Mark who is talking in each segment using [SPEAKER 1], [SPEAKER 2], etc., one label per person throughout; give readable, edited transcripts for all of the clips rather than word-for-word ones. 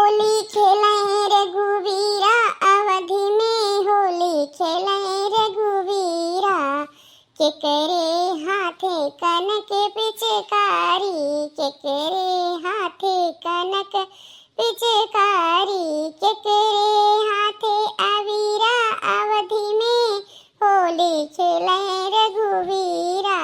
[SPEAKER 1] होली खेले रघुवीरा, अवधि में होली खेले रघुवीरा। के करे हाथे कनक पिचकारी, के करे हाथे कनक पिचकारी। के करे हाथे अवीरा, अवधि में होली खेले रघुवीरा।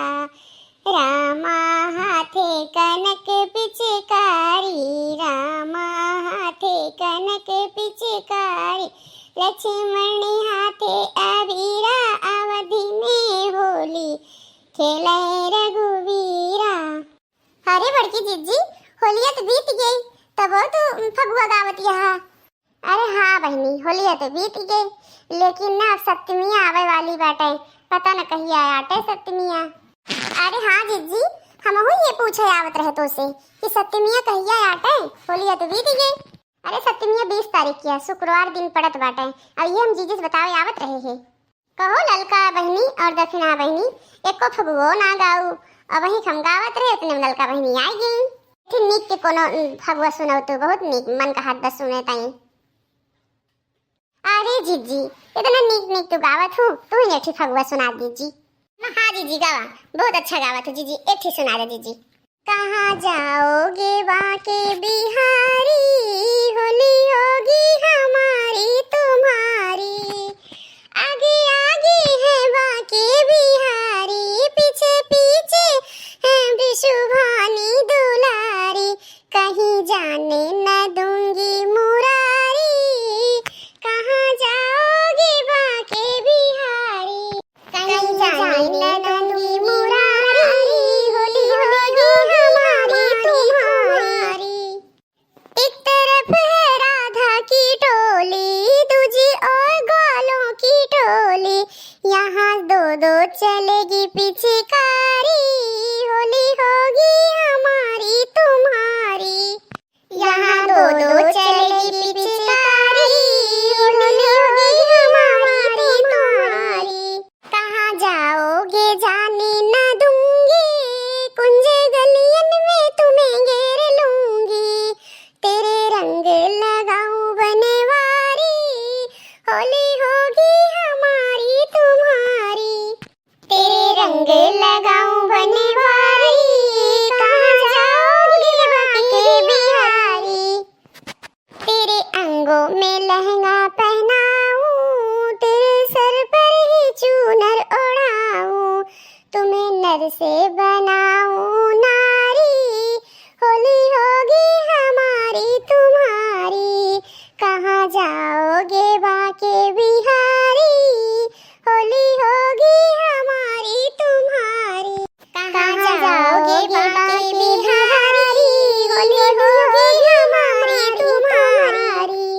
[SPEAKER 1] रामा हाथे कनक पिचकारी, रामा हाथे कनक पिचकारी। लक्ष्मण हाथे अबीरा, अवधि में होली खेले रघुवीरा। अरे बड़की जीजी, होलिया तो बीत गई, तब तो फगुआ गावत यहाँ। अरे हाँ बहनी, होलिया तो बीत गई, लेकिन ना सप्तमियाँ आवे वाली बाटे। पता न कहीं आटे सप्तमियाँ। अरे हाँ जीजी, हम ये पूछे आवत रहे तो से कि सप्तमियाँ कहिया आटे, होलिया तो बीत गई। अरे सप्तमियाँ 20 तारीख की है, शुक्रवार दिन पड़त बाटे। अब ये हम जीजी से बतावे आवत रहे हैं। कहो ललका बहनी और दक्षिणा बहनी, एको फगुओ ना गाऊ। अब वही हम गावत रहे, उतने में ललका बहनी आई गई। फिर नीक के कोनो फगुआ सुनाओ तो बहुत नीक, मन का हाथ बस सुने ताई। अरे जीजी, इतना नीक नीक तो गावत हूँ, तू ही एक फगुआ सुना दीजी। हाँ जीजी गावा, बहुत अच्छा गावत हो जीजी, एक ही सुना दे जीजी। कहाँ जाओगे बाके बिहारी, होली होगी हमारी तुम्हारी। आगे आगे है बाके बिहारी, पीछे पीछे है विशुभानी दुलारी। कहीं जाने न दूंगी मुरारी, कहाँ जाओगे बाके बिहारी। कहीं जाने न दूंगी मुरारी, होली होगी हमारी तुम्हारी। एक तरफ है राधा की टोली, दूजी और ग्वालों की टोली। यहाँ दो दो चलेगी पिचकारी, होली होगी हमारी तुम्हारी। यहाँ दो दो चलेगी पिचकारी, होली होगी हमारी तुम्हारी। कहाँ जाओगे जाने न दूंगी, कुंजे गलियन में तुम्हें घेर लूंगी। तेरे रंग लगाऊं बनवारी, होली होगी हमारी तुम्हारी। तेरे रंग लगाऊं बनवारी, कहाँ जाओगे बाके बिहारी। तेरे अंगों में लहंगा पहनाऊं, तेरे सर पर ही चूनर ओढ़ाऊं। तुम्हें नर से बनाऊं नारी, होली होगी हमारी तुम्हारी। कहाँ जाओगे बाके बिहारी, होली होगी हमारी तुम्हारी। कहाँ जाओगे बाके बिहारी, होली होगी हमारी तुम्हारी।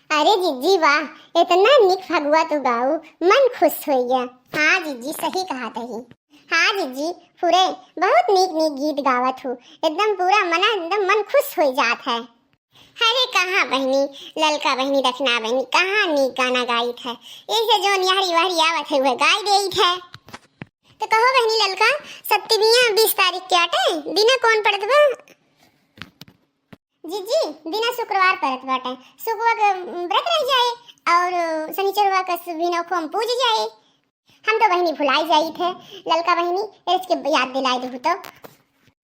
[SPEAKER 1] अरे जीजी वाह, इतना निक फगुआ तो गाऊ, मन खुश हो गया। हाँ जीजी, सही कहा तही। हाँ जीजी, पूरे बहुत नीक नीक गीत गावत हूँ, एकदम पूरा मना एकदम मन खुश हो जात है। अरे कहाँ बहनी, ललका बहनी दक्षिणा बहनी कहाँ नीक गाना गाइत है। ऐसे जो निहारी वारी आवत है वह गाई देइत है। तो कहो बहनी ललका, सप्तमियाँ 20 तारीख के आटे, दिना कौन पड़त बा? जीजी, दिना शुक्रवार पड़त बाटे। शुक्रवार का व्रत रह जाए और शनिचरवा का बिना खोम पूज जाए। हम तो बहनी भुलाई जाई थे, ललका बहनी इसके याद दिलाई दे तो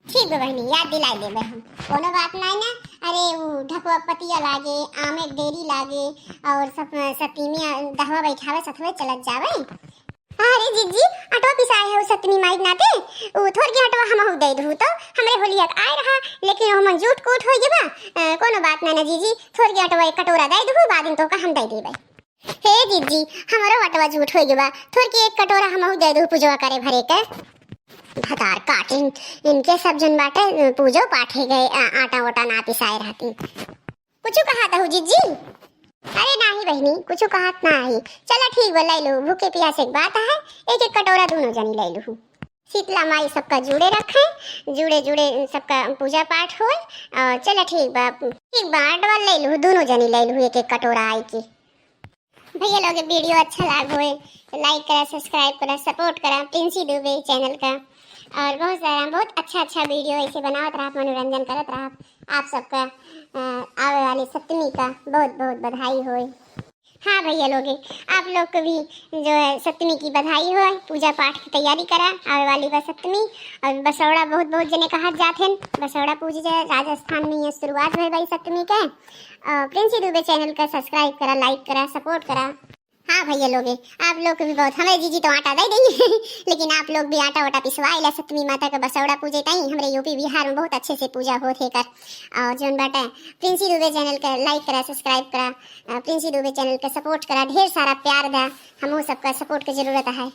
[SPEAKER 1] ठीक है बहनी, याद दिलाई दे हम, कोनो बात नहीं ना। अरे वो ढकुआ पतिया लागे, आमे देरी लागे और सब सतीमिया दहवा बैठावे सथवे चलत जावे। अरे जीजी, अटवा पिसाए है सतमी माई नाते, वो थोड़ के अटवा हम दे दहु तो हमरे होलिया आए रहा, लेकिन हम जूट कोट हो जेबा। कोनो बात नहीं ना जीजी, थोड़ के अटवा एक कटोरा दे दहु, बादिन तो का हम दे देबे। हे जीजी, हमरो अटवा जूट हो जेबा, थोड़ के एक कटोरा हम दे दहु पूजवा करे भरे के। भतार काटिन इनके सब जन बाटे पूजो पाठे गए, आटा वोटा ना पिसाए रहती। कुछ कहा था जीजी? अरे नहीं बहनी, कुछ कहत ना आई। चला ठीक बा, ले लो, भूखे प्यासे की बात है, एक एक कटोरा दोनों जनी ले लो। शीतला माई सबका जुड़े रखे, जुड़े जुड़े सबका पूजा पाठ हो। और चला ठीक बा अटवा ले लो, दोनों जनी ले लो एक एक कटोरा आई की। भैया लोग वीडियो अच्छा लाग होए लाइक करा, सब्सक्राइब करा, सपोर्ट करा प्रिंसी दुबे चैनल का। और बहुत अच्छा वीडियो ऐसे बनावत रहा, मनोरंजन करत रहा आप सबका। आवे वाली सप्तमी का बहुत बहुत बधाई हो। हाँ भैया लोग, आप लोग को भी जो है सप्तमी की बधाई हो। पूजा पाठ की तैयारी करा, आवे वाली बा सप्तमी। और बसौड़ा बहुत बहुत जने कहा जाते हैं, बसौड़ा पूजी जाए राजस्थान में ये शुरुआत है भाई सप्तमी के। प्रिंसी दुबे चैनल का सब्सक्राइब करा, लाइक करा, सपोर्ट करा। हाँ भैया लोग, आप लोग को भी बहुत, हमारे जीजी तो आटा दे देंगे लेकिन आप लोग भी आटा वाटा पिसवाइला सप्तमी माता का बसौड़ा पूजे ताई। हमारे यूपी बिहार में बहुत अच्छे से पूजा होत है कर। और जोन बाटा प्रिंसी दुबे चैनल का लाइक करा, सब्सक्राइब करा, प्रिंसी दुबे चैनल का सपोर्ट करा, ढेर सारा प्यार दा। हमो सबका सपोर्ट की जरूरत है।